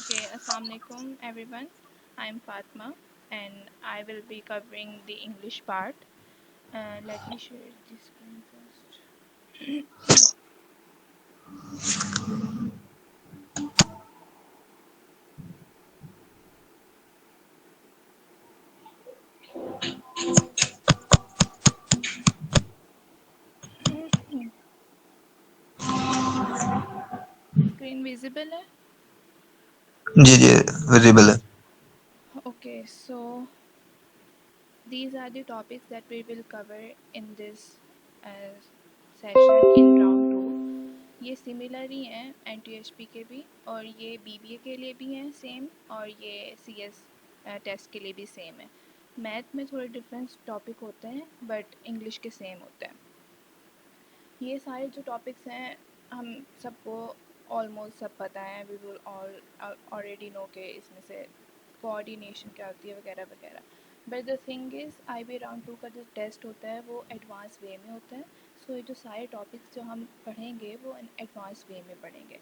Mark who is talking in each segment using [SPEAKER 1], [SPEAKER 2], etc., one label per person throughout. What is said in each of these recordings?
[SPEAKER 1] Okay, Assalamualaikum everyone. I'm Fatma and I will be covering the English part. Let me share the screen first. Screen visible है?
[SPEAKER 2] जी जी visible है।
[SPEAKER 1] Okay, so these are the topics that we will cover in this uh, session in round 2. ये similar ही हैं NTHP के भी और ये BBA के लिए भी हैं सेम और ये CS टेस्ट के लिए भी सेम है। मैथ में थोड़े डिफरेंस टॉपिक होते हैं बट इंग्लिश के सेम होते हैं। ये सारे जो टॉपिक्स हैं हम सबको ऑलमोस्ट सब पता है। We will all already know के इसमें से कोऑर्डिनेशन क्या होती है वगैरह वगैरह। But the thing is IB round 2 का जो टेस्ट होता है वो एडवांस वे में होता है। सो ये जो सारे टॉपिक्स जो हम पढ़ेंगे वो इन एडवांस वे में पढ़ेंगे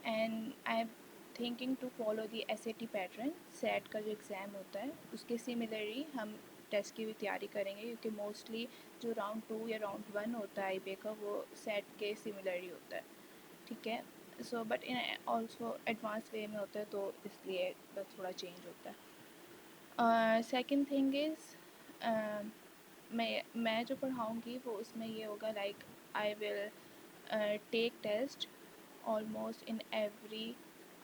[SPEAKER 1] and I am thinking to follow the SAT pattern. SAT का जो एग्ज़ाम होता है उसके सिमिलरली हम टेस्ट की भी तैयारी करेंगे क्योंकि मोस्टली जो राउंड 2 या राउंड 1 होता है IB का वो सेट के सिमिलर ही होता है। ठीक है, so but in also advance way में होता है तो इसलिए बस थोड़ा चेंज होता है। सेकंड थिंग इज़ मैं जो पढ़ाऊँगी वो उसमें ये होगा like I will take test almost in every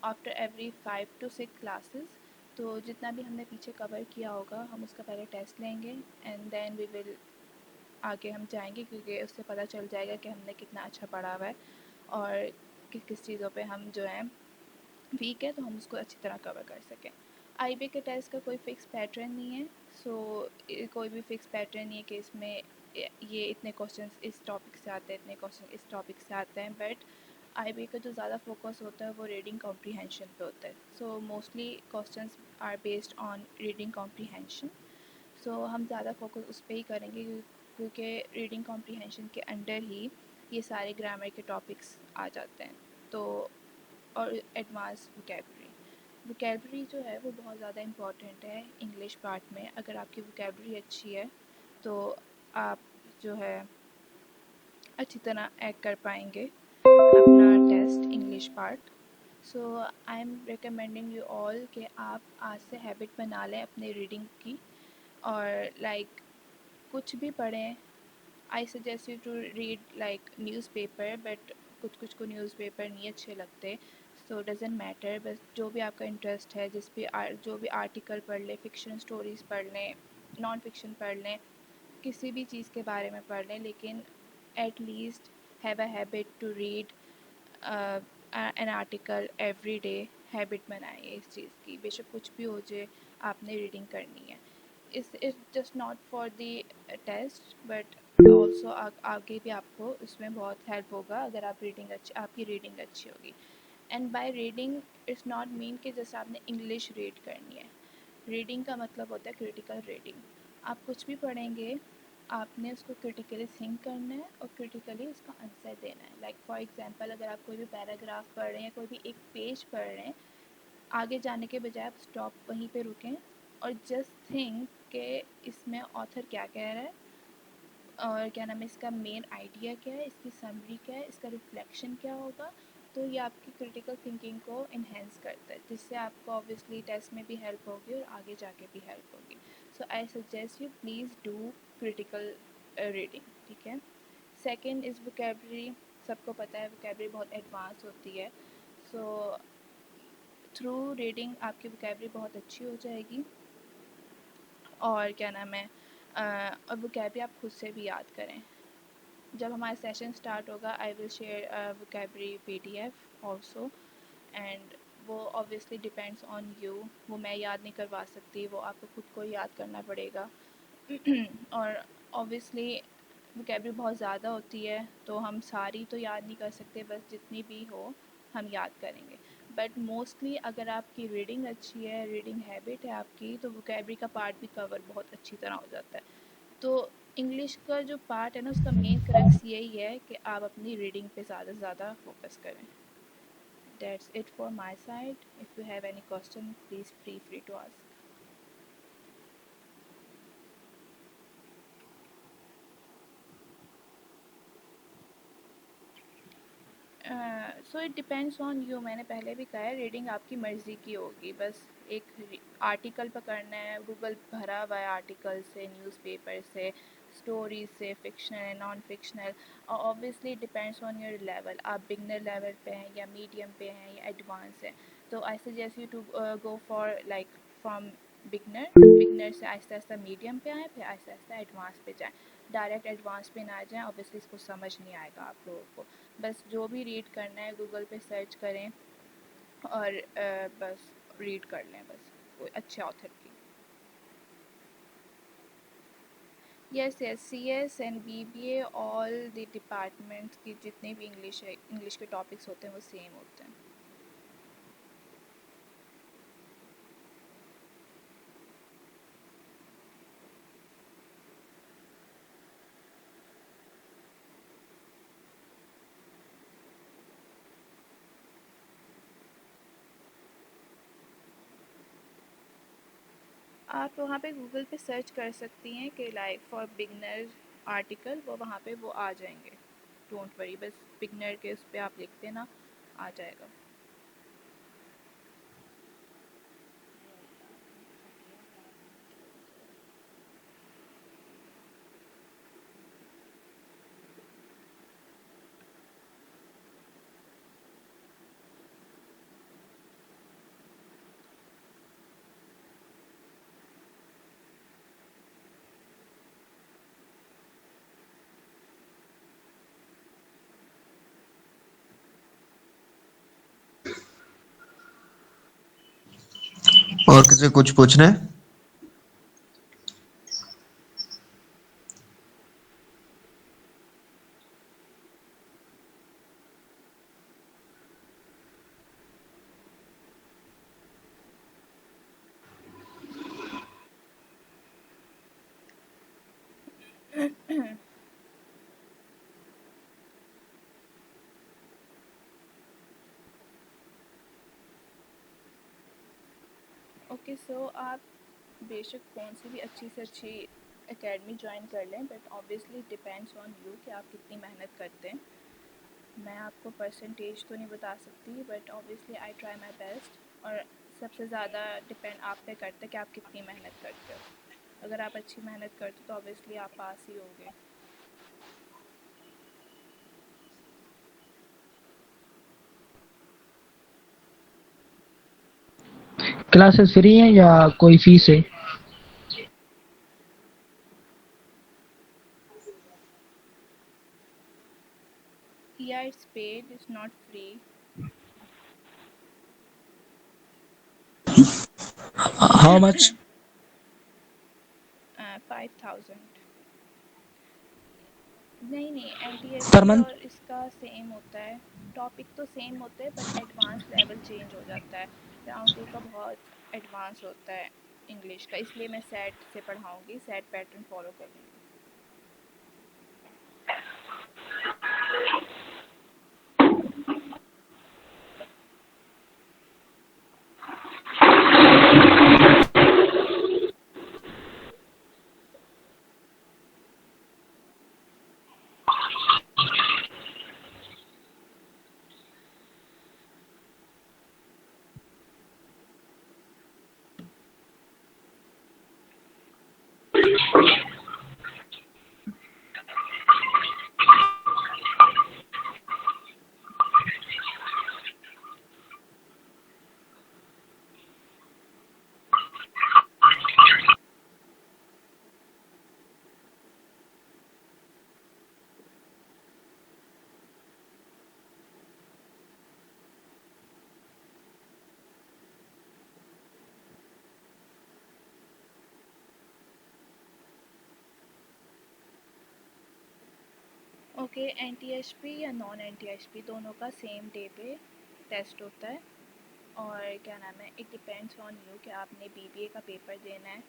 [SPEAKER 1] after every 5 to 6 classes. तो जितना भी हमने पीछे कवर किया होगा हम उसका पहले टेस्ट लेंगे एंड देन वी विल आगे हम जाएंगे क्योंकि उससे पता चल जाएगा कि हमने कितना अच्छा पढ़ा हुआ है और किस किस चीज़ों पे हम जो है वीक है तो हम उसको अच्छी तरह कवर कर सकें। IB के टेस्ट का कोई फ़िक्स पैटर्न नहीं है। सो कोई भी फ़िक्स पैटर्न नहीं है कि इसमें ये इतने क्वेश्चंस इस टॉपिक से आते हैं, इतने क्वेश्चन इस टॉपिक से आते हैं। बट IB का जो ज़्यादा फोकस होता है वो रीडिंग कॉम्प्रीहेंशन पे होता है। So mostly questions are based on reading comprehension. So हम ज़्यादा फोकस उस पर ही करेंगे क्योंकि रीडिंग कॉम्प्रीहेंशन के अंडर ही ये सारे ग्रामर के टॉपिक्स आ जाते हैं। तो और एडवांस वोकेबलरी वोकेबलरी जो है वो बहुत ज़्यादा इम्पॉर्टेंट है इंग्लिश पार्ट में। अगर आपकी वोकेबलरी अच्छी है तो आप जो है अच्छी तरह एक्ट कर पाएंगे अपना test English part. So I am recommending you all कि आप आज से हैबिट बना लें अपने रीडिंग की और लाइक कुछ भी पढ़ें। I suggest you to read like newspaper but कुछ कुछ को न्यूज़पेपर नहीं अच्छे लगते। सो डजेंट मैटर, बस जो भी आपका इंटरेस्ट है जो भी आर्टिकल पढ़ लें, फ़िक्शन स्टोरीज़ पढ़ लें, नॉन फिक्शन पढ़ लें, किसी भी चीज़ के बारे में पढ़ लें लेकिन at least have a habit to read an article every day. Habit बनाइए इस चीज़ की, बेशक कुछ भी हो जाए आपने रीडिंग करनी है। Is just not for the test but also आगे भी आपको उसमें बहुत हेल्प होगा अगर आपकी रीडिंग अच्छी होगी। And by reading it's not mean कि जैसे आपने इंग्लिश रीड करनी है। रीडिंग का मतलब होता है क्रिटिकल रीडिंग। आप कुछ भी पढ़ेंगे आपने उसको क्रिटिकली थिंक करना है और क्रिटिकली उसका आंसर देना है। लाइक फॉर एग्जांपल अगर आप कोई भी पैराग्राफ पढ़ रहे हैं, कोई भी एक पेज पढ़ रहे हैं, आगे जाने के बजाय आप स्टॉप वहीं पे रुकें और जस्ट थिंक कि इसमें ऑथर क्या कह रहा है और क्या नाम है, इसका मेन आइडिया क्या है, इसकी समरी क्या है, इसका रिफ्लेक्शन क्या होगा। तो ये आपकी क्रिटिकल थिंकिंग को इन्हेंस करता है जिससे आपको ऑब्वियसली टेस्ट में भी हेल्प होगी और आगे जाके भी हेल्प होगी। So I suggest you please do critical reading. ठीक है। Second is vocabulary. सबको पता है वोकेबलरी बहुत एडवांस होती है। सो थ्रू रीडिंग आपकी वोकेबलरी बहुत अच्छी हो जाएगी और क्या नाम है और वोकेबलरी आप खुद से भी याद करें। जब हमारा सेशन स्टार्ट होगा I will share vocabulary PDF also and वो ऑब्वियसली डिपेंड्स ऑन यू। वो मैं याद नहीं करवा सकती, वो आपको खुद को याद करना पड़ेगा। और ऑब्वियसली वोकेबलरी बहुत ज़्यादा होती है तो हम सारी तो याद नहीं कर सकते, बस जितनी भी हो हम याद करेंगे। बट मोस्टली अगर आपकी रीडिंग अच्छी है, रीडिंग हैबिट है आपकी, तो वोकेबलरी का पार्ट भी कवर बहुत अच्छी तरह हो जाता है। तो इंग्लिश का जो पार्ट है ना उसका मेन क्रक्स यही है कि आप अपनी रीडिंग पे ज़्यादा से ज़्यादा फोकस करें। that's it for my side. If you have any question, please feel free to ask. So it depends on you. मैंने पहले भी कहा है, रीडिंग आपकी मर्ज़ी की होगी। बस एक आर्टिकल पकड़ना है, गूगल भरा हुआ है आर्टिकल से, न्यूज़पेपर से, स्टोरीज से, फिक्शनल एंड नॉन फिक्शनल। और obviously depends on your level, आप बिगनर लेवल पे हैं या मीडियम पे हैं या एडवांस है। तो I suggest you to go for like from beginner से आहिस्ता आहिस्ता मीडियम पे आएँ, फिर आहिस्ता आहिस्ता एडवांस पे जाएँ। डायरेक्ट एडवांस पे ना जाएँ, ऑब्वियसली इसको समझ नहीं आएगा आप लोगों को। बस जो भी रीड करना है गूगल पे सर्च करें और बस रीड कर लें, बस कोई अच्छे ऑथर की। Yes yes, CS and BBA all the departments की जितने भी इंग्लिश के टॉपिक्स होते हैं वो सेम होते हैं। आप वहाँ पे गूगल पे सर्च कर सकती हैं कि लाइक फॉर बिगनर आर्टिकल, वो वहाँ पे वो आ जाएंगे। डोंट वरी, बस बिगनर के उस पर आप लिखते ना, आ जाएगा।
[SPEAKER 2] और किसी कुछ पूछना है?
[SPEAKER 1] ओके, सो आप बेशक कौन सी भी अच्छी से अच्छी एकेडमी ज्वाइन कर लें, but obviously depends on you कि आप कितनी मेहनत करते हैं। मैं आपको परसेंटेज तो नहीं बता सकती, but obviously I try my best. और सबसे ज़्यादा डिपेंड आप पे करता है कि आप कितनी मेहनत करते हो। अगर आप अच्छी मेहनत करते हो तो ऑब्वियसली आप पास ही होगे।
[SPEAKER 3] क्लासेस फ्री हैं या कोई फीस है?
[SPEAKER 1] या it's paid, it's not free.
[SPEAKER 3] How much?
[SPEAKER 1] 5000। नहीं नहीं,
[SPEAKER 3] पर
[SPEAKER 1] NTSB
[SPEAKER 3] मंथ?
[SPEAKER 1] और इसका सेम होता है। टॉपिक तो सेम होते हैं, बट एडवांस लेवल चेंज हो जाता है। राउंड 2 का बहुत एडवांस होता है इंग्लिश का, इसलिए मैं सेट से पढ़ाऊँगी, सेट पैटर्न फॉलो करूँगी। ओके, NTSP या नॉन NTSP दोनों का सेम डे पे टेस्ट होता है। और क्या नाम है, इट डिपेंड्स ऑन यू कि आपने BBA का पेपर देना है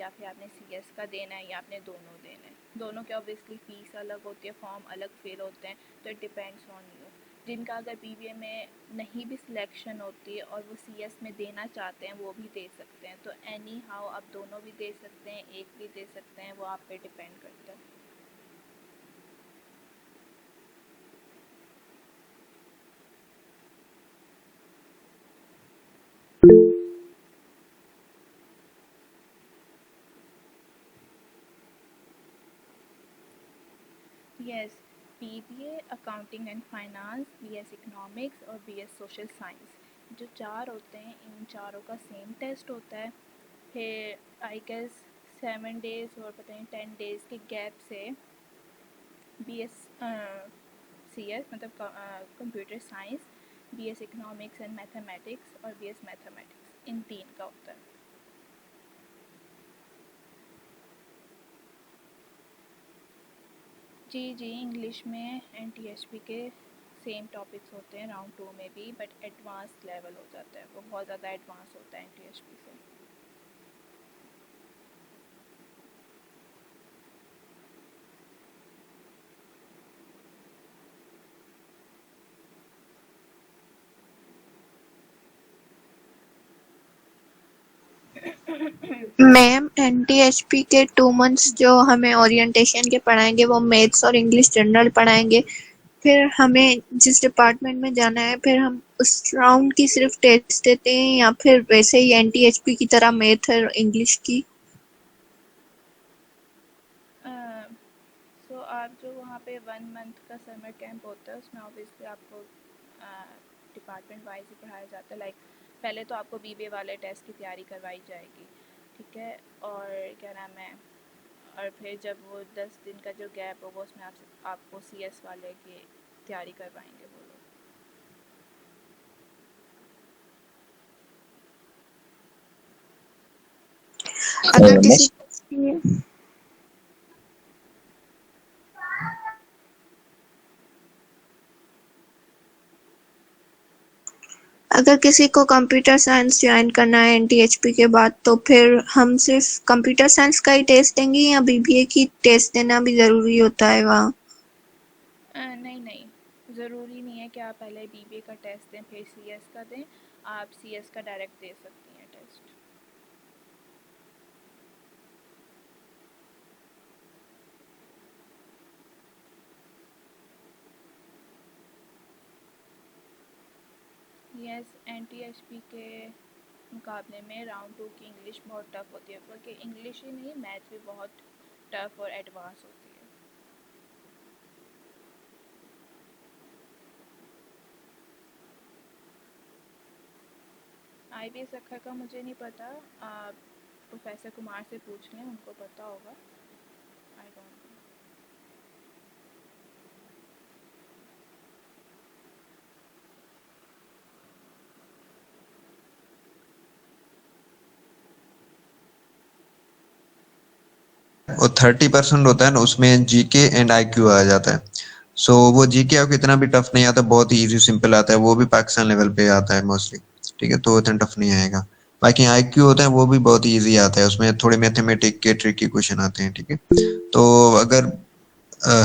[SPEAKER 1] या फिर आपने CS का देना है या आपने दोनों देना है। दोनों के ऑब्वियसली फ़ीस अलग होती है, फॉर्म अलग फिल होते हैं, तो इट डिपेंड्स ऑन यू। जिनका अगर बीबीए में नहीं भी सिलेक्शन होती है और वो सीएस में देना चाहते हैं वो भी दे सकते हैं। तो एनी हाउ आप दोनों भी दे सकते हैं, एक भी दे सकते हैं, वो आप पे डिपेंड करता है। Yes, BBA accounting and finance, BS economics और बीएस सोशल साइंस, जो 4 होते हैं, इन चारों का सेम टेस्ट होता है। फिर आई गेस 7 डेज़ और पता नहीं 10 डेज़ के गैप से बीएस सीएस मतलब computer science, BS economics and mathematics और बीएस मैथमेटिक्स, इन 3 का होता है। जी, इंग्लिश में एनटीएचपी के सेम टॉपिक्स होते हैं राउंड 2 में भी, बट एडवांस लेवल हो जाता है, वो बहुत ज़्यादा एडवांस होता है एनटीएचपी से।
[SPEAKER 4] मैम एनटीएचपी के 2 मंथ्स जो हमें ओरिएंटेशन के पढ़ाएंगे वो मैथ्स और इंग्लिश जनरल पढ़ाएंगे, फिर हमें जिस डिपार्टमेंट में जाना है फिर हम उस राउंड की सिर्फ टेस्ट देते हैं या फिर वैसे ही एनटीएचपी की तरह मैथ और इंग्लिश की?
[SPEAKER 1] सो आप जो वहाँ पे 1 मंथ का समर कैंप होता है उसमें ऑब्वियसली आपको डिपार्टमेंट वाइज ही पढ़ाया जाता है। लाइक पहले तो आपको बीबीए वाले टेस्ट की तैयारी करवाई जाएगी, ठीक है, और क्या नाम है, और फिर जब वो 10 दिन का जो गैप होगा उसमें आपको सीएस वाले की तैयारी करवाएंगे वो लोग।
[SPEAKER 4] अगर किसी अगर किसी को कंप्यूटर साइंस ज्वाइन करना है एनटीएचपी के बाद, तो फिर हम सिर्फ कंप्यूटर साइंस का ही टेस्ट देंगे या बीबीए की टेस्ट देना भी ज़रूरी होता है वहाँ?
[SPEAKER 1] नहीं, ज़रूरी नहीं है कि आप पहले बीबीए का टेस्ट दें फिर सीएस का दें, आप सीएस का डायरेक्ट दे सकती हैं टेस्ट। यस, एनटीएचपी के मुकाबले में राउंड 2 की इंग्लिश बहुत टफ होती है, बल्कि इंग्लिश ही नहीं, मैथ भी बहुत टफ और एडवांस होती है। आईबीएस अखर का मुझे नहीं पता, आप प्रोफेसर कुमार से पूछ लें, उनको पता होगा। I don't know.
[SPEAKER 2] वो 30% होता है ना, उसमें जीके एंड आईक्यू आ जाता है। सो वो जीके आपको इतना भी टफ नहीं आता, बहुत ही इजी सिंपल आता है, वो भी पाकिस्तान लेवल पे आता है मोस्टली, ठीक है, तो इतना टफ नहीं आएगा। बाकी आईक्यू होता है वो भी बहुत ही इजी आता है, उसमें थोड़े मैथमेटिक के ट्रिकी क्वेश्चन आते हैं, ठीक है। तो अगर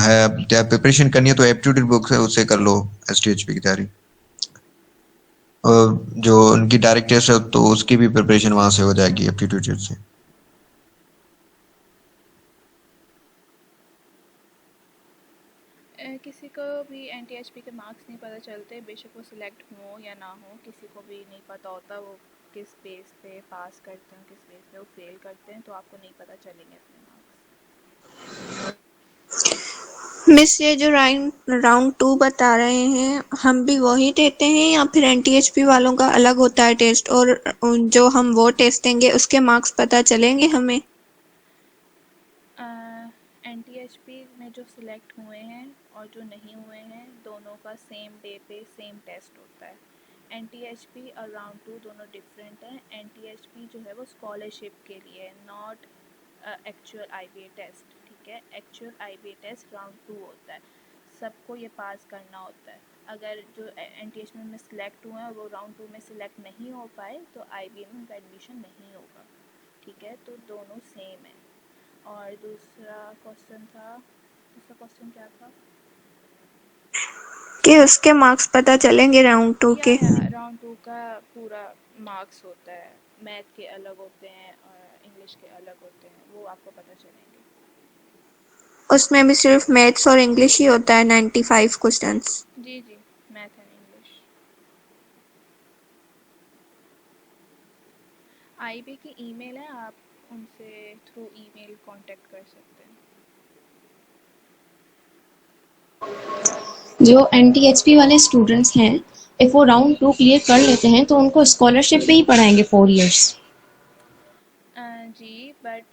[SPEAKER 2] है क्या प्रिपरेशन करनी है तो एप्टीट्यूड बुक है उससे कर लो एसटीएचपी की तैयारी, और जो उनकी डायरेक्ट टेस्ट है तो उसकी भी प्रिपरेशन वहां से हो जाएगी एप्टीट्यूड से।
[SPEAKER 1] किसी को भी एनटीएचपी के मार्क्स नहीं पता चलते, बेशक वो सिलेक्ट हो या ना हो, किसी को भी नहीं पता होता वो किस बेस पे पास करते हैं, किस बेस पे वो फेल करते हैं, तो आपको नहीं पता चलेंगे अपने मार्क्स।
[SPEAKER 4] मिस ये जो राउंड 2 बता रहे हैं हम भी वही देते हैं या फिर एनटीएचपी वालों का अलग होता है टेस्ट, और जो हम वो टेस्ट देंगे उसके मार्क्स पता चलेंगे हमें?
[SPEAKER 1] एनटीएचपी में जो सिलेक्ट हुए हैं और जो नहीं हुए हैं दोनों का सेम डे पे सेम टेस्ट होता है। एनटीएचपी और राउंड 2 दोनों डिफरेंट हैं। एनटीएचपी जो है वो स्कॉलरशिप के लिए है, नॉट एक्चुअल आईबीए टेस्ट, ठीक है। एक्चुअल आईबीए टेस्ट राउंड 2 होता है, सबको ये पास करना होता है। अगर जो एनटीएचपी में सिलेक्ट हुए हैं और वो राउंड 2 में सिलेक्ट नहीं हो पाए तो आईबीए में उनका एडमिशन नहीं होगा, ठीक है। तो दोनों सेम है। और दूसरा क्वेश्चन क्या था?
[SPEAKER 4] कि उसके मार्क्स पता चलेंगे राउंड 2 के?
[SPEAKER 1] या राउंड 2 का पूरा मार्क्स होता है, मैथ के अलग होते हैं और इंग्लिश के अलग होते हैं, वो आपको पता चलेंगे।
[SPEAKER 4] उसमें भी सिर्फ मैथ्स और इंग्लिश ही होता है 95 क्वेश्चंस?
[SPEAKER 1] जी जी, मैथ एंड इंग्लिश। आईबी की ईमेल है, आप उनसे थ्रू ईमेल कांटेक्ट कर सकते हैं।
[SPEAKER 5] जो एनटीएचपी वाले स्टूडेंट्स हैं, इफ वो राउंड 2 क्लियर कर लेते हैं तो उनको स्कॉलरशिप पे ही पढ़ाएंगे 4 इयर्स?
[SPEAKER 1] जी, बट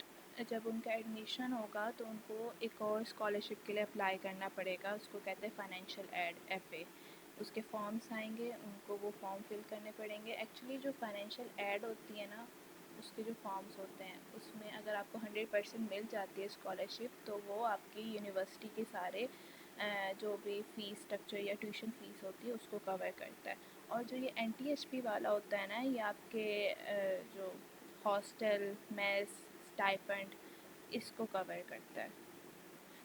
[SPEAKER 1] जब उनका एडमिशन होगा तो उनको एक और स्कॉलरशिप के लिए अप्लाई करना पड़ेगा, उसको कहते हैं फाइनेंशियल एड, एफए। उसके फॉर्म्स आएंगे, उनको वो फॉर्म फिल करने पड़ेंगे। एक्चुअली जो फाइनेंशियल एड होती है ना, उसके जो फॉर्म्स होते हैं उसमें अगर आपको 100% मिल जाती है स्कॉलरशिप, तो वो आपकी यूनिवर्सिटी के सारे जो भी फ़ीस स्ट्रक्चर या ट्यूशन फ़ीस होती है उसको कवर करता है। और जो ये एनटीएचपी वाला होता है ना, ये आपके जो हॉस्टल, मेस, स्टाइपेंड, इसको कवर करता है।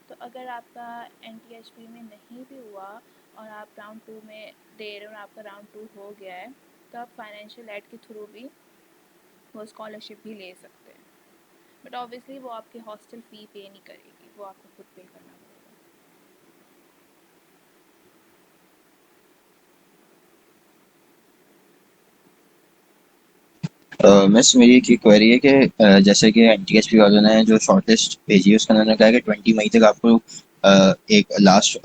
[SPEAKER 1] तो अगर आपका एनटीएचपी में नहीं भी हुआ और आप राउंड 2 में दे रहे हो और आपका राउंड 2 हो गया है, तो आप फाइनेंशियल एड के थ्रू भी वो स्कॉलरशिप भी ले सकते हैं। बट ऑब्वियसली वो आपकी हॉस्टल फ़ी पे नहीं करेगी, वो आपको खुद पे करना पड़ेगा।
[SPEAKER 6] मिस, मेरी एक क्वेरी है कि जैसे कि एनटीएचपी वालों ने जो शॉर्ट लिस्ट भेजी है उसका उन्होंने कहा कि 20 मई तक आपको एक लास्ट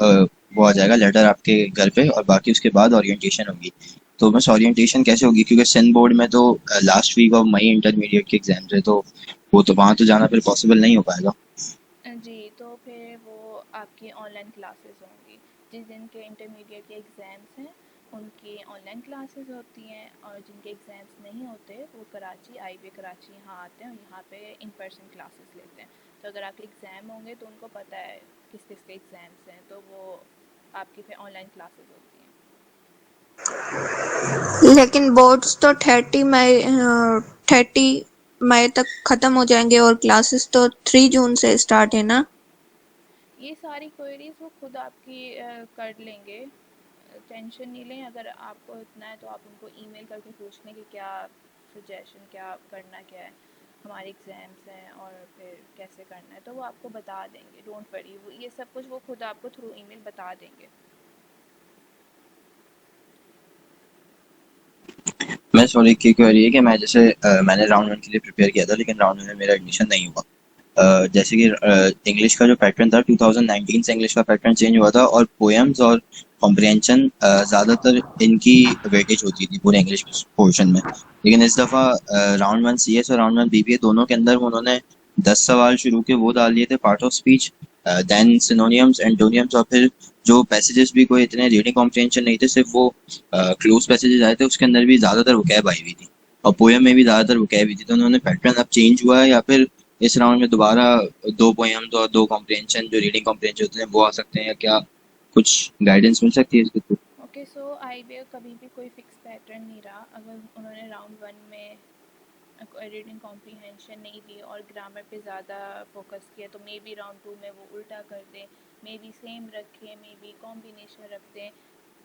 [SPEAKER 6] वो आ जाएगा लेटर आपके घर पे, और बाकी उसके बाद ओरिएंटेशन होगी। तो मिस, ओरिएंटेशन कैसे होगी? क्योंकि सिंध बोर्ड में तो last week of May intermediate के एग्जाम्स है, तो वो तो वहाँ तो जाना फिर पॉसिबल नहीं हो पाएगा।
[SPEAKER 1] जी, तो फिर वो आपकी ऑनलाइन क्लासेस होंगी। जिस दिन के इंटरमीडिएट के एग्ज़ाम्स हैं उनकी ऑनलाइन क्लासेस होती हैं, और जिनके एग्ज़ाम्स नहीं होते वो कराची, आईबी कराची यहाँ आते हैं और यहाँ पे इन पर्सन क्लासेस लेते हैं। तो अगर आपके एग्ज़ाम होंगे तो उनको पता है किस किस के एग्ज़ाम्स हैं, तो वो आपकी फिर ऑनलाइन क्लासेस होती हैं।
[SPEAKER 4] लेकिन बोर्ड्स तो 30 मई तक खत्म हो जाएंगे और क्लासेस तो 3 जून से स्टार्ट है ना?
[SPEAKER 1] ये सारी क्वेरीज वो खुद आपकी कर लेंगे, टेंशन नहीं लें। अगर आपको इतना है तो आप उनको ईमेल करके पूछ लें कि क्या सजेशन, क्या करना क्या है, हमारे एग्ज़ाम्स हैं और फिर कैसे करना है, तो वो आपको बता देंगे। डोंट वरी, वो ये सब कुछ वो खुद आपको थ्रू ईमेल बता देंगे।
[SPEAKER 6] मैं सॉरी, की क्वेरी है कि मैं जैसे मैंने राउंड 1 के लिए प्रिपेयर किया था, लेकिन राउंड 1 में मेरा एडमिशन नहीं हुआ। जैसे कि इंग्लिश का जो पैटर्न था 2019 से इंग्लिश का पैटर्न चेंज हुआ था, और पोएम्स और कॉम्प्रिहेंशन ज़्यादातर इनकी वेटेज होती थी पूरे इंग्लिश पोर्शन में। लेकिन इस दफ़ा राउंड 1 सीएस और राउंड 1 बीबीए दोनों के अंदर उन्होंने 10 सवाल शुरू के वो डाल दिए थे, part of speech, then synonyms, antonyms, और फिर जो पैसेजेस भी कोई इतने रीडिंग कॉम्प्रिहेंशन नहीं थे, सिर्फ वो क्लोज पैसेजेस आए थे, उसके अंदर भी ज़्यादातर वोकैब आई हुई थी, और पोएम में भी ज़्यादातर वोकैब हुई थी। तो उन्होंने पैटर्न अब चेंज हुआ है, या फिर इस राउंड में दोबारा 2 पोएम्स और 2 कॉम्प्रिहेंशन जो रीडिंग कॉम्प्रिहेंशन होते हैं वो आ सकते हैं, या क्या कुछ गाइडेंस मिल सकती है इसके थ्रू?
[SPEAKER 1] ओके, सो आईबीए कभी भी कोई फिक्स पैटर्न नहीं रहा। अगर उन्होंने राउंड 1 में रीडिंग कॉम्प्रिहेंशन नहीं दी और ग्रामर पे ज़्यादा फोकस किया, तो मे बी राउंड 2 में वो उल्टा कर दें, मे बी सेम रखें, मे बी कॉम्बिनेशन रख दें,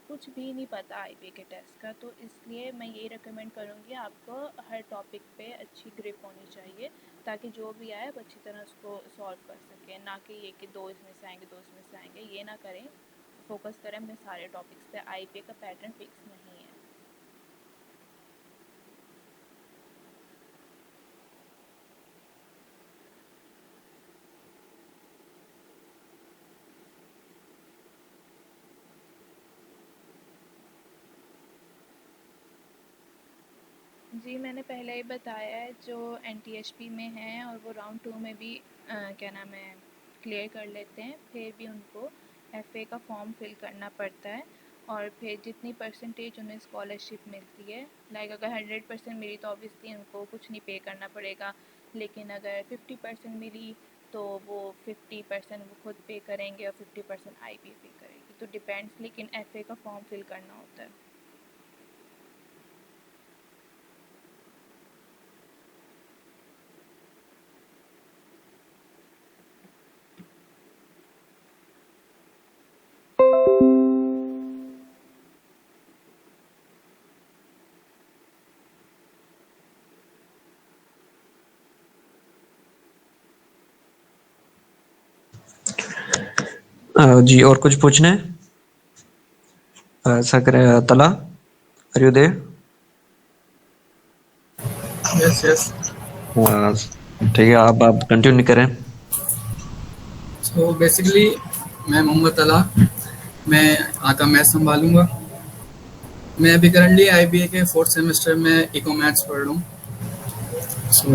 [SPEAKER 1] कुछ भी नहीं पता आईबी के टेस्ट का। तो इसलिए मैं ये रिकमेंड करूँगी, आपको हर टॉपिक पे अच्छी ग्रिप होनी चाहिए, ताकि जो भी आए आप अच्छी तरह उसको सॉल्व कर सकें। ना कि ये कि 2 इसमें से आएंगे, 2 इसमें से आएंगे, ये ना करें। फोकस करें अपने सारे टॉपिक्स पे। आईबीए का पैटर्न फिक्स नहीं है। जी, मैंने पहले ही बताया है, जो एनटीएचपी में हैं और वो राउंड 2 में भी क्या नाम है क्लियर कर लेते हैं, फिर भी उनको एफए का फॉर्म फिल करना पड़ता है, और फिर जितनी परसेंटेज उन्हें स्कॉलरशिप मिलती है, लाइक अगर 100% मिली तो ऑब्वियसली उनको कुछ नहीं पे करना पड़ेगा, लेकिन अगर 50% मिली तो वो 50% वो खुद पे करेंगे और 50% आईबी पे करेगी। तो डिपेंड्स, लेकिन एफए का फॉर्म फिल करना होता है।
[SPEAKER 2] जी और कुछ पूछना है? तला, आर यू देयर?
[SPEAKER 7] यस
[SPEAKER 2] ठीक है, आप कंटिन्यू करें।
[SPEAKER 7] सो बेसिकली मैं मोहम्मद तला, मैं आका मैथ संभालूंगा। मैं अभी करंटली IBA के 4th सेमेस्टर में इको मैथ्स पढ़ रहा हूँ। So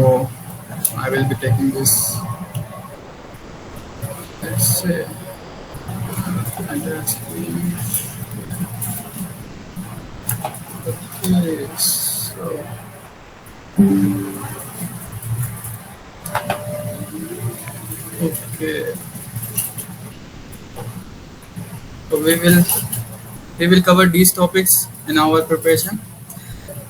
[SPEAKER 7] I will be taking this Okay. So we will cover these topics in our preparation.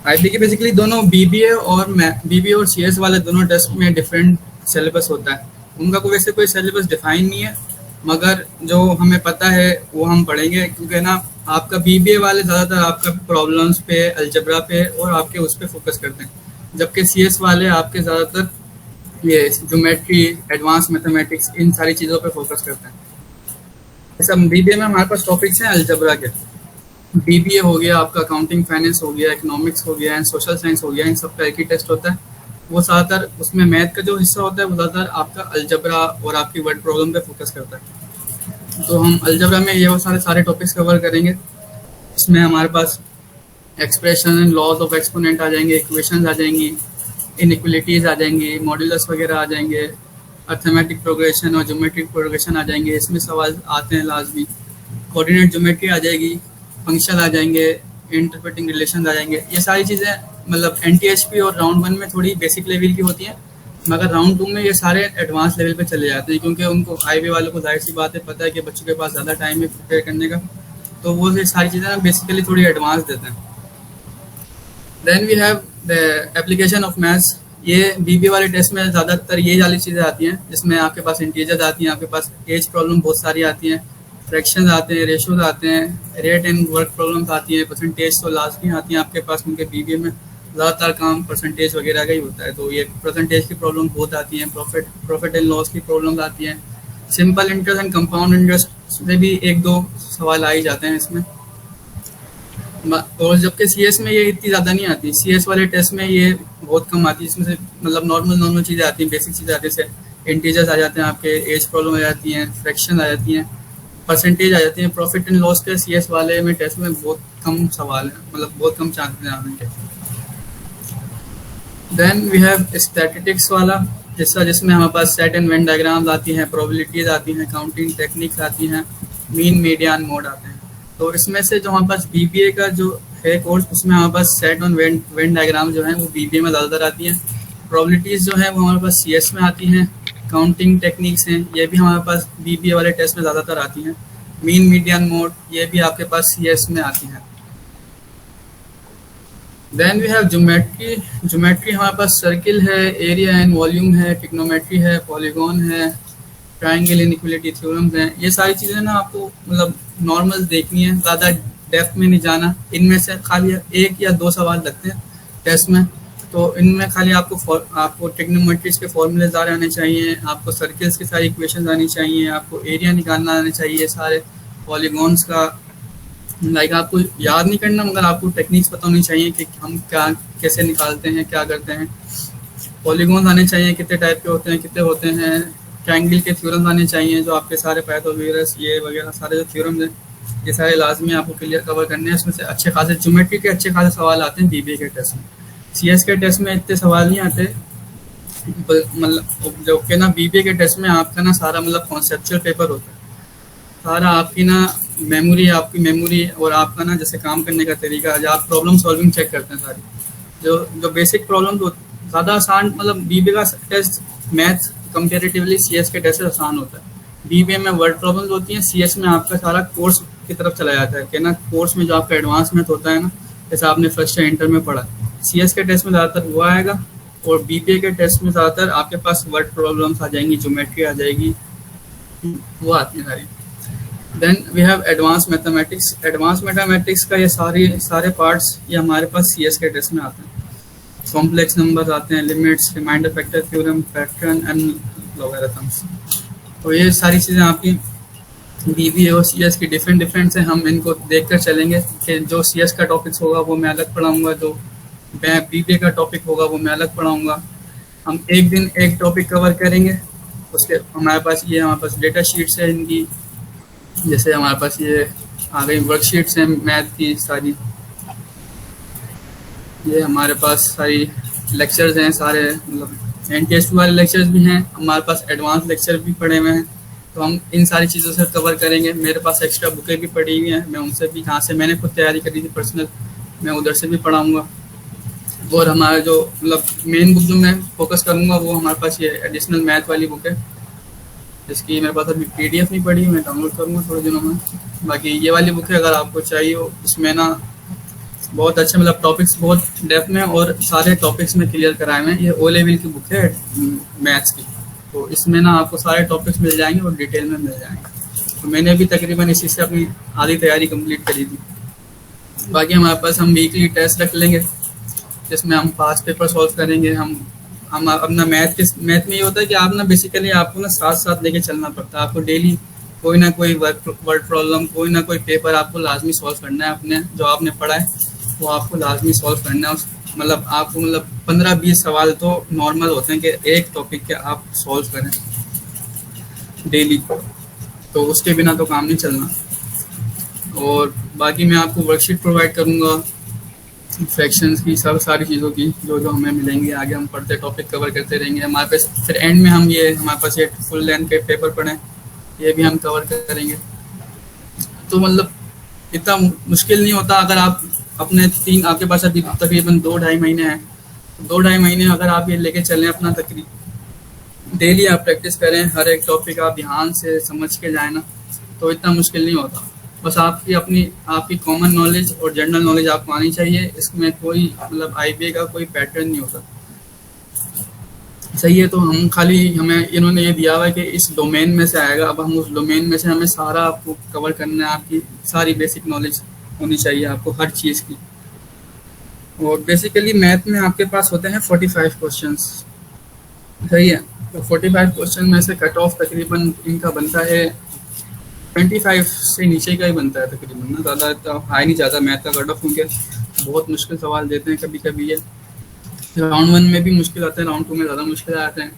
[SPEAKER 7] IB के बेसिकली दोनों BBA और CS वाले दोनों टेस्ट में डिफरेंट सिलेबस होता है। उनका कोई वैसे कोई सिलेबस डिफाइन नहीं है, मगर जो हमें पता है वो हम पढ़ेंगे, क्योंकि ना आपका BBA वाले ज़्यादातर आपका प्रॉब्लम्स पे, अलजेब्रा पे और आपके उस पर फोकस करते हैं, जबकि CS वाले आपके ज़्यादातर ये ज्योमेट्री, एडवांस मैथमेटिक्स, इन सारी चीज़ों पे फोकस करते हैं। जैसे BBA में हमारे पास टॉपिक्स हैं अलजेब्रा के। BBA हो गया आपका, अकाउंटिंग फाइनेंस हो गया, इकोनॉमिक्स हो गया, एंड सोशल साइंस हो गया, इन सब का एक ही टेस्ट होता है। वो ज़्यादातर उसमें मैथ का जो हिस्सा होता है वो ज़्यादातर आपका अलजेब्रा और आपकी वर्ड प्रॉब्लम पे फोकस करता है। तो हम अलजेब्रा में ये वो सारे टॉपिक्स कवर करेंगे। इसमें हमारे पास expression and laws of exponent आ जाएंगे, इक्वेशंस आ जाएंगी, इनइक्वलिटीज़ आ जाएंगी, मॉड्यूलस वगैरह आ जाएंगे, अर्थमेटिक प्रोग्रेशन और ज्योमेट्रिक प्रोग्रेशन आ जाएंगे, इसमें सवाल आते हैं लाजमी। कोऑर्डिनेट ज्योमेट्री आ जाएगी, फंक्शन आ जाएंगे, इंटरप्रेटिंग रिलेशन आ जाएंगे। ये सारी चीज़ें मतलब NTHP और राउंड 1 में थोड़ी बेसिक लेवल की होती हैं, मगर राउंड 2 में ये सारे एडवांस लेवल पे चले जाते हैं, क्योंकि उनको IB वालों को जाहिर सी बात है पता है कि बच्चों के पास ज़्यादा टाइम है प्रिपेयर करने का, तो वो ये सारी चीज़ें बेसिकली थोड़ी एडवांस देते हैं। Then we have the application of maths. ये BBA वाले टेस्ट में ज़्यादातर ये वाली चीज़ें आती हैं, जिसमें आपके पास इंटीजर्स आती हैं, आपके पास एज प्रॉब्लम बहुत सारी आती हैं, फ्रैक्शंस आते हैं, रेशोज आते हैं, रेट एंड वर्क प्रॉब्लम्स आती हैं, परसेंटेज तो लाजमी आती हैं आपके पास, क्योंकि BBA में ज़्यादातर काम परसेंटेज वगैरह का ही होता है। तो ये परसेंटेज की प्रॉब्लम बहुत आती हैं, प्रॉफिट एंड लॉस की प्रॉब्लम्स आती हैं, simple interest and compound interest से भी 1-2 सवाल आ ही जाते हैं इसमें। और जबकि CS में ये इतनी ज़्यादा नहीं आती। CS वाले टेस्ट में ये बहुत कम आती है, इसमें से मतलब नॉर्मल चीज़ें आती हैं, बेसिक चीज़ें आती हैं, जैसे इंटीजर्स आ जाते हैं, आपके एज प्रॉब्लम आ जाती हैं, फ्रैक्शन आ जाती हैं, परसेंटेज आ जाती हैं। प्रॉफिट एंड लॉस के CS वाले में टेस्ट में बहुत कम सवाल है, मतलब बहुत कम चांसेस हैं आने के। देन वी हैव स्टैटिस्टिक्स वाला हिस्सा, जिसमें हमारे पास सेट एंड वेन डायग्राम्स आती हैं, प्रोबेबिलिटीज आती हैं, काउंटिंग टेक्निक्स आती हैं, मीन, मीडियन, मोड आते हैं। तो इसमें से जो हमारे पास BBA का जो है कोर्स, उसमें हमारे पास सेट और वेन डायग्राम जो है वो BBA में ज़्यादातर आती हैं। प्रोबेबिलिटीज़ जो है वो हमारे पास CS में आती हैं। काउंटिंग टेक्निक्स हैं, ये भी हमारे पास BBA वाले टेस्ट में ज़्यादातर आती हैं। मीन, मीडियन, मोड, ये भी आपके पास CS में आती हैं। Then we have geometry. Geometry हमारे पास सर्किल है, एरिया एंड वॉल्यूम है, ट्रिग्नोमेट्री है, पॉलीगॉन है, ट्रायंगल इनइक्वालिटी थ्योरम्स हैं। ये सारी चीज़ें ना आपको मतलब नॉर्मल देखनी है, ज़्यादा डेप्थ में नहीं जाना। इनमें से खाली 1 या 2 सवाल लगते हैं टेस्ट में, तो इनमें खाली आपको ट्रिग्नोमेट्रीज के फॉर्मूलेज आने चाहिए, आपको सर्किल्स की सारी इक्वेशंस आनी चाहिए, आपको एरिया निकालना आना चाहिए, सारे पॉलीगॉन्स का लाइक आपको याद नहीं करना, मगर आपको टेक्निक्स पता होनी चाहिए कि हम कैसे निकालते हैं, क्या करते हैं। पॉलीगॉन्स आने चाहिए, कितने टाइप के होते हैं, कितने होते हैं। ट्रायंगल के थ्योरम्स आने चाहिए, जो आपके सारे पाइथागोरस ये वगैरह सारे जो थ्योरम्स हैं, ये सारे लाजमी आपको क्लियर कवर करने हैं। इसमें से अच्छे खासे ज्योमेट्री के अच्छे खासे सवाल आते हैं BBA के टेस्ट में। CS के टेस्ट में इतने सवाल नहीं आते, मतलब जो कि ना BBA के टेस्ट में आपका ना सारा मतलब कॉन्सेप्चुअल पेपर होता है, सारा आपकी ना आपकी मेमोरी और आपका ना जैसे काम करने का तरीका, जब आप प्रॉब्लम सॉल्विंग चेक करते हैं सारी जो बेसिक प्रॉब्लम तो ज़्यादा आसान, मतलब BBA का टेस्ट मैथ्स कंपेरेटिवली CS के टेस्ट से आसान होता है। BBA में वर्ड प्रॉब्लम्स होती हैं, CS में आपका सारा कोर्स की तरफ चला जाता है कि ना कोर्स में जो आपका एडवांस मैथ होता है ना, जैसे आपने फर्स्ट या इंटर में पढ़ा, CS के टेस्ट में ज़्यादातर वो आएगा, और BBA के टेस्ट में ज़्यादातर आपके पास वर्ड प्रॉब्लम्स आ जाएंगी, ज्योमेट्री आ जाएगी, वो आती है सारी। Then we have advance mathematics. Advance mathematics का ये सारे पार्ट्स ये हमारे पास CS के टेस्ट में आते हैं। कॉम्प्लेक्स नंबर्स आते हैं, limits, remainder factor theorem, pattern and logarithms. तो ये सारी चीज़ें आपकी बीबीए और सीएस की डिफरेंट है, हम इनको देखकर चलेंगे कि जो सीएस का टॉपिक्स होगा वो मैं अलग पढ़ाऊँगा, जो बीबीए का टॉपिक होगा वो मैं अलग पढ़ाऊँगा। हम एक दिन एक टॉपिक कवर करेंगे। उसके हमारे पास डेटा शीट्स है इनकी, जैसे हमारे पास ये आ गई वर्कशीट्स हैं मैथ की सारी, ये हमारे पास सारी लेक्चर्स हैं सारे, मतलब एनटीएसपी वाले लेक्चर्स भी हैं, हमारे पास एडवांस लेक्चर भी पड़े हुए हैं। तो हम इन सारी चीज़ों से कवर करेंगे। मेरे पास एक्स्ट्रा बुकें भी पड़ी हुई हैं, मैं उनसे भी, जहाँ से मैंने खुद तैयारी करी थी पर्सनल, मैं उधर से भी पढ़ाऊँगा। और हमारा जो मतलब मेन बुक जो मैं फोकस करूँगा वो हमारे पास ये एडिशनल मैथ वाली बुक है, जिसकी मेरे पास अभी पीडीएफ नहीं पड़ी, मैं डाउनलोड करूँगा थोड़े दिनों में। बाकी ये वाली बुक है, अगर आपको चाहिए हो, इसमें ना बहुत अच्छे मतलब टॉपिक्स बहुत डेप्थ में और सारे टॉपिक्स में क्लियर कराए हुए हैं। ये ओ लेवल की बुक है मैथ्स की, तो इसमें ना आपको सारे टॉपिक्स मिल जाएंगे और डिटेल में मिल जाएंगे। तो मैंने भी तकरीबन इसी से अपनी आधी तैयारी कंप्लीट करी थी। बाकी हमारे पास हम वीकली टेस्ट रख लेंगे, जिसमें हम पास्ट पेपर सॉल्व करेंगे। हम अपना मैथ में ये होता है कि आप ना बेसिकली आपको ना साथ साथ लेके चलना पड़ता है। आपको डेली कोई ना कोई वर्ड प्रॉब्लम, कोई ना कोई पेपर आपको लाजमी सॉल्व करना है। अपने जो आपने पढ़ा है वो आपको लाजमी सॉल्व करना है। मतलब आपको मतलब 15-20 सवाल तो नॉर्मल होते हैं कि एक टॉपिक के आप सॉल्व करें डेली, तो उसके बिना तो काम नहीं चलना। और बाकी मैं आपको वर्कशीट प्रोवाइड करूँगा फ्रैक्शंस की, सब सारी चीज़ों की जो जो हमें मिलेंगी। आगे हम पढ़ते टॉपिक कवर करते रहेंगे। हमारे पास फिर एंड में हम ये हमारे पास ये फुल लेंथ पे पेपर पढ़ें, ये भी हम कवर करेंगे। तो मतलब इतना मुश्किल नहीं होता अगर आप अपने आपके पास अभी तकरीबन 2-2.5 महीने हैं। 2-2.5 महीने अगर आप ये लेके चलें अपना, तकरीबन डेली आप प्रैक्टिस करें, हर एक टॉपिक आप ध्यान से समझ के जाए ना, तो इतना मुश्किल नहीं होता। बस आपकी कॉमन नॉलेज और जनरल नॉलेज आपको आनी चाहिए। इसमें कोई मतलब आईबीए का कोई पैटर्न नहीं होता, सही है। तो हम खाली हमें इन्होंने ये दिया हुआ है कि इस डोमेन में से आएगा, अब हम उस डोमेन में से हमें सारा आपको कवर करना है। आपकी सारी बेसिक नॉलेज होनी चाहिए आपको हर चीज़ की। और बेसिकली मैथ में आपके पास होते हैं 45 क्वेश्चंस, सही है। तो 45 क्वेश्चन में से कट ऑफ तकरीबन इनका बनता है 25 से नीचे का ही बनता है तकरीबन ना, ज़्यादा हाई नहीं जाता मैथ का कट ऑफ, क्योंकि बहुत मुश्किल सवाल देते हैं कभी कभी। ये राउंड 1 में भी मुश्किल आते हैं, राउंड 2 में ज़्यादा मुश्किल आते हैं।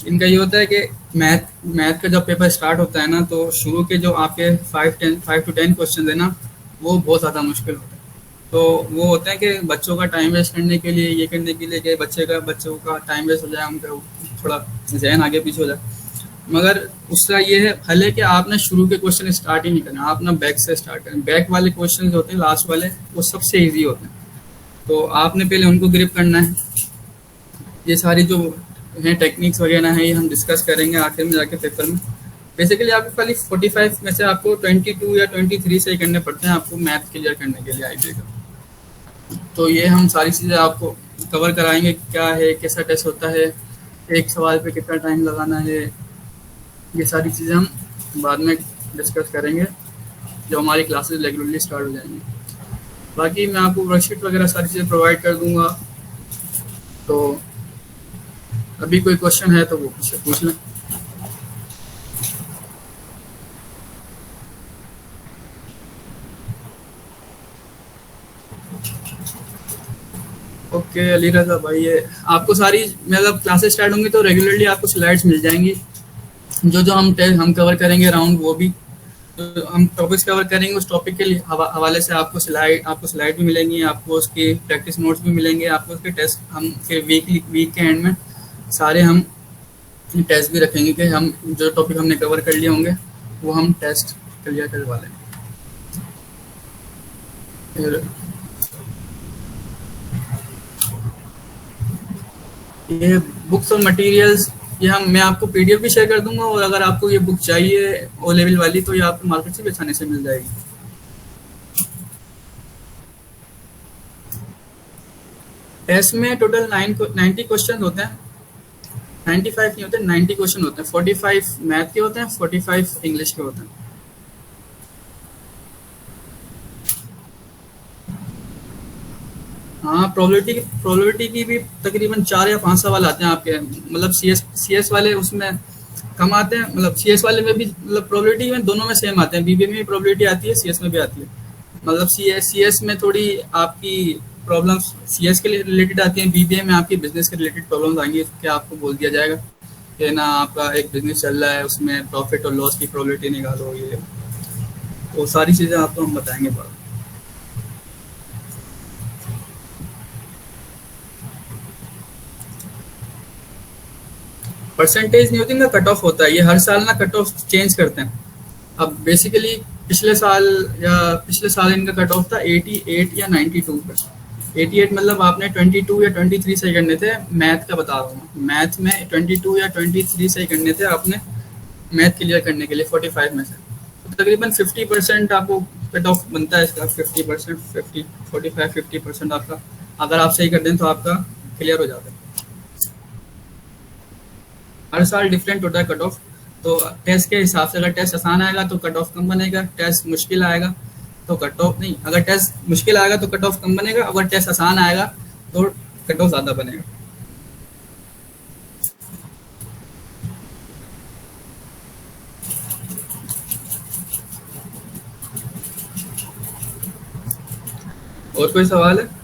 [SPEAKER 7] इनका ये होता है कि मैथ का जब पेपर स्टार्ट होता है ना, तो शुरू के जो आपके 5 to 10 क्वेश्चन है ना, वो बहुत ज़्यादा मुश्किल होता है। तो वो होते हैं कि बच्चों का टाइम वेस्ट करने के लिए, ये करने के लिए कि बच्चों का टाइम वेस्ट हो जाए, उनका थोड़ा जहन आगे पीछे हो जाए। मगर उसका ये है हल है कि आप ना शुरू के क्वेश्चन स्टार्ट ही नहीं करना, आप ना बैक से स्टार्ट करें। बैक वाले क्वेश्चन होते हैं लास्ट वाले, वो सबसे ईजी होते हैं, तो आपने पहले उनको ग्रिप करना है। ये सारी जो हैं टेक्निक्स वगैरह हैं, ये हम डिस्कस करेंगे आखिर में जाके पेपर में। बेसिकली आपको खाली 45 में से आपको 22 या 23 से ही करने पड़ते हैं आपको मैथ क्लियर करने के लिए आईबीए का। तो ये हम सारी चीज़ें आपको कवर कराएंगे, क्या है, कैसा टेस्ट होता है, एक सवाल पे कितना टाइम लगाना है, ये सारी चीज़ें हम बाद में डिस्कस करेंगे जब हमारी क्लासेस रेगुलरली स्टार्ट हो जाएंगी। बाकी मैं आपको वर्कशीट वगैरह सारी चीज़ें प्रोवाइड कर दूंगा। तो अभी कोई क्वेश्चन है तो वो पूछ लें। ओके अली रजा भाई, ये आपको सारी मतलब क्लासेस स्टार्ट होंगी तो रेगुलरली आपको स्लाइड्स मिल जाएंगी। जो हम कवर करेंगे राउंड, वो भी तो हम टॉपिक्स कवर करेंगे, उस टॉपिक के हवाले से आपको स्लाइड भी मिलेंगी, आपको उसके प्रैक्टिस नोट्स भी मिलेंगे, आपको उसके टेस्ट हम के वीक के एंड में सारे हम टेस्ट भी रखेंगे कि हम जो टॉपिक हमने कवर कर लिए होंगे वो हम टेस्ट क्लियर करवा लेंगे। फिर ये बुक्स और मटेरियल्स ये मैं आपको पीडीएफ भी शेयर कर दूंगा, और अगर आपको ये बुक चाहिए ओ लेवल वाली तो ये आपको मार्केट से भी आसानी से मिल जाएगी। टेस्ट में टोटल 90 क्वेश्चन होते हैं, 95 नहीं होते, 90 क्वेश्चन होते हैं। 45 मैथ के होते हैं, 45 इंग्लिश के होते हैं। हाँ, प्रोबेबिलिटी की भी तकरीबन 4 या 5 सवाल आते हैं आपके, मतलब सीएस वाले उसमें कम आते हैं, मतलब CS वाले में भी मतलब प्रोबेबिलिटी में दोनों में सेम आते हैं, BBA में भी प्रोबेबिलिटी आती है, CS में भी आती है। मतलब CS में थोड़ी आपकी प्रॉब्लम्स CS के रिलेटेड आती हैं, BBA में आपकी बिजनेस के रिलेटेड प्रॉब्लम्स आएंगी, क्या आपको बोल दिया जाएगा कि ना आपका एक बिजनेस चल रहा है उसमें प्रॉफिट और लॉस की प्रोबेबिलिटी निकालो, ये वो सारी चीज़ें आपको हम बताएंगे बाद। परसेंटेज नहीं होती ना, कट ऑफ होता है, ये हर साल ना कट ऑफ चेंज करते हैं। अब बेसिकली पिछले साल इनका कट ऑफ था 88 या 92 पर। 88 मतलब आपने 22 या 23 सही करने थे, मैथ का बता रहा हूँ, मैथ में 22 या 23 सही करने थे आपने मैथ क्लियर करने के लिए 45 में से, तो तकरीबन 50% आपको कट ऑफ बनता है इसका, 50%, 45-50% आपका अगर आप सही कर दें तो आपका क्लियर हो जाता है। हर साल डिफरेंट होता है कट ऑफ, तो टेस्ट के हिसाब से अगर टेस्ट आसान आएगा तो कट ऑफ कम बनेगा, टेस्ट मुश्किल आएगा तो कट ऑफ नहीं, अगर टेस्ट मुश्किल आएगा तो कट ऑफ कम बनेगा, अगर टेस्ट आसान आएगा तो कट ऑफ ज़्यादा बनेगा। और कोई सवाल है?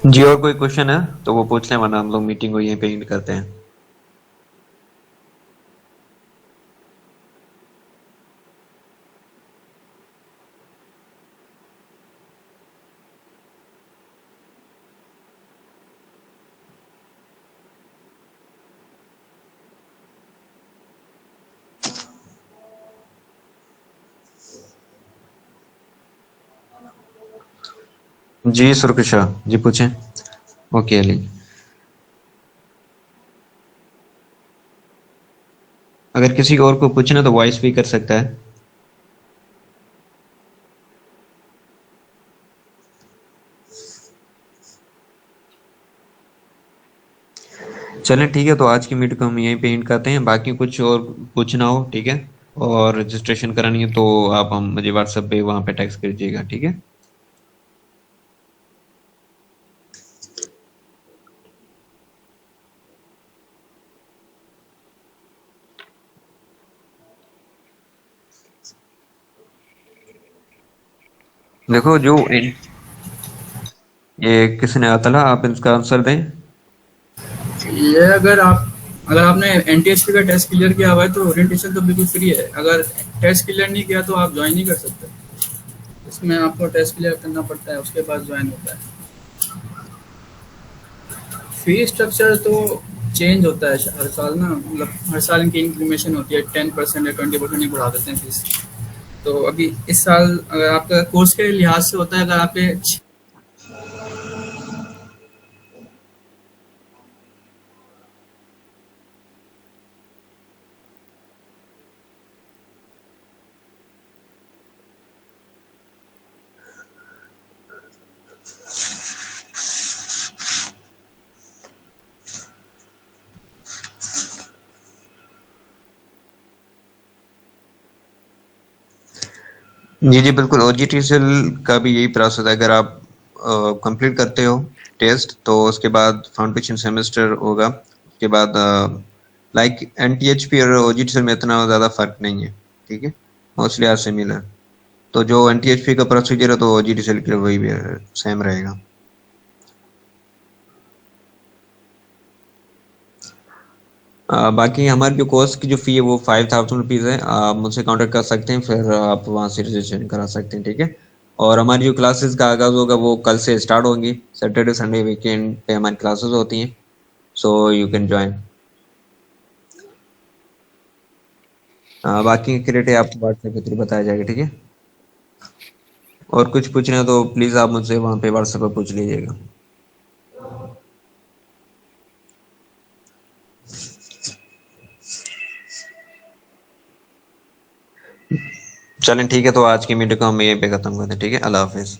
[SPEAKER 2] जी और कोई क्वेश्चन है तो वो पूछ लें, वरना हम लोग मीटिंग को यहीं पे एंड करते हैं। जी सुरकिशा जी पूछें। ओके अली, अगर किसी और को पूछना तो वॉइस भी कर सकता है। चलें ठीक है, तो आज की मीटिंग को हम यहीं पे एंड करते हैं। बाकी कुछ और पूछना हो ठीक है, और रजिस्ट्रेशन करानी है तो आप हम मुझे व्हाट्सएप पे वहाँ पे टेक्स्ट कीजिएगा, ठीक है। देखो जो ये किसने अतला, आप इसका आंसर दें।
[SPEAKER 7] ये अगर आपने NTHP का टेस्ट क्लियर किया हुआ है तो ओरिएंटेशन तो बिल्कुल फ्री है, अगर टेस्ट क्लियर नहीं किया तो आप ज्वाइन नहीं कर सकते, इसमें आपको टेस्ट क्लियर करना पड़ता है उसके बाद ज्वाइन होता है। फी स्ट्रक्चर तो चेंज होता है हर साल ना, मतलब हर साल इनकी इंक्रीमेशन होती है, 10% या 20% ही बढ़ा देते हैं फीस। तो अभी इस साल अगर आपका कोर्स के लिहाज से होता है, अगर आपके
[SPEAKER 2] जी जी बिल्कुल, OGTCL का भी यही प्रोसेस है। अगर आप कंप्लीट करते हो टेस्ट तो उसके बाद फाउंडेशन सेमेस्टर होगा, उसके बाद लाइक NTHP और OGTCL में इतना ज़्यादा फर्क नहीं है, ठीक है, मोस्टली आर सिमिलर। तो जो NTHP का प्रोसीजर है तो OGTCL के लिए वही भी सेम रहेगा। बाकी हमारी जो कोर्स की जो फी है वो 5000 रुपीज़ है, आप मुझसे कांटेक्ट कर सकते हैं, फिर आप वहाँ से रजिस्ट्रेशन करा सकते हैं, ठीक है। और हमारी जो क्लासेस का आगाज़ होगा वो कल से स्टार्ट होंगी, सैटरडे संडे वीकेंड पे हमारी क्लासेस होती हैं, सो यू कैन ज्वाइन। बाकी क्रिएटिव आपको व्हाट्सएप के थ्रू बताया जाएगा, ठीक है। और कुछ पूछना है तो प्लीज़ आप मुझसे वहाँ पे व्हाट्सएप पर पूछ लीजिएगा। चलें ठीक है, तो आज की मीटिंग को हम यहीं पे ख़त्म करते हैं, ठीक है। अल्लाह हाफिज़।